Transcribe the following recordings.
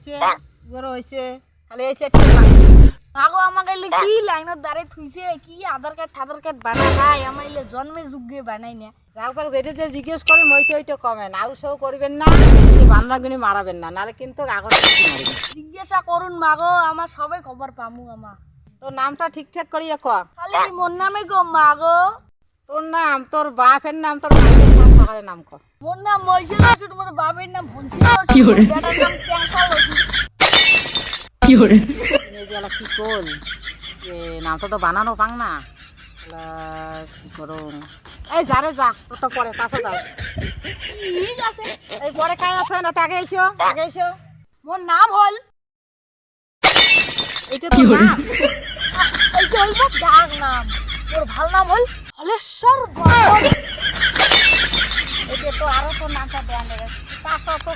হয়েছে গরু হয়েছে খালি এই চারটে আগো আমাকে এলে কি লাইনের দ্বারে থুইছে কি আধার কার্ড বানাই নাই আমার এলে জন্মে যুগে বানাই না যাক যেটা যে জিজ্ঞেস করি ওইটা কমেন আউ সৌ করবেন না বেশি বান্নাগুনি মারাবেন না নাহলে কিন্তু কাগজ মারবেন জিজ্ঞাসা করুন মাগো আমার সবাই খবর পামু আমার তোর নামটা ঠিকঠাক করিয়া ক খালি মোর নামে গো মাগো তোর নাম তোর বাপের নাম তোর মায়ের সকালে নাম কর মোর নাম মইছিল তোমার বাবার নাম ভনছিল বেটার নাম চ্যাংসাল কি কল নামটা তো বানানো পাং না কি করুন এই যারে যা তোর তো পরে পাশে যায় ঠিক আছে এই পরে কাজ আছে না আগে এসো মোর নাম হল এটা তো নাম এই যে হইব ডাক নাম মোর ভাল নাম হল হলেশ্বর বর্মন এটা তো আরো তোর নামটা দেন দেবে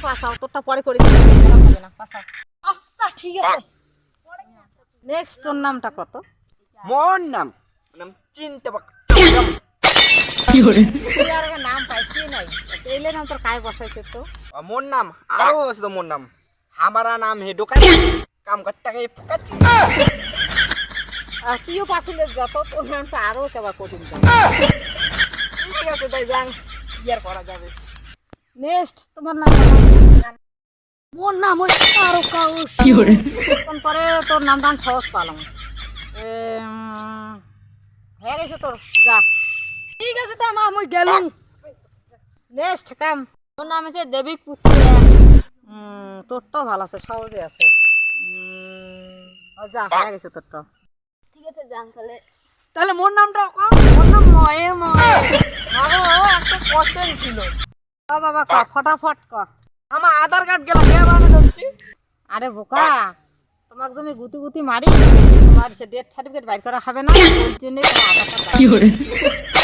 পাশাও তোরটা পরে করে দিবি হবে না পাশাও আচ্ছা ঠিক আছে নেক্সট তোর নামটা কত মোর নাম চিনতে পাক তুই আর আগে নাম পাইছি নাই এইলে নাম তোর কায় বসাইছে তো মোর নাম আরো আছে তো মোর নাম हमारा नाम है दোকান কাম করতে গিয়ে ফুকাচ্ছি আর তুইও পাছিলে যত তোর নামটা আরো কেবা কঠিন ঠিক আছে তাই যান ইয়ার করা যাবে নেক্সট তোমার নাম মোর নাম হল তারকাউস কোন পরে তোর নামটা সহজ পালাম হয়ে গেছে তোর যা ঠিক আছে তো মা মই গেলুম নেক্সট কাম মোর নাম হচ্ছে দেবিক পুত্র তোরটাও ভালো আছে সহজে আছে যা হয়ে গেছে তোরটা ঠিক আছে যান তাহলে মোর নামটা কম ওর নাম ময়ে আরো একটা কোশ্চেন ছিল বাবা ক ফটাফট ক আমার আধার কার্ড গেল কে বানানো যাচ্ছি আরে বোকা তোমাকে তুমি গুতি মারি তোমার সে ডেথ সার্টিফিকেট বাইর করা হবে না ওই জন্যই তোমার আধার কার্ড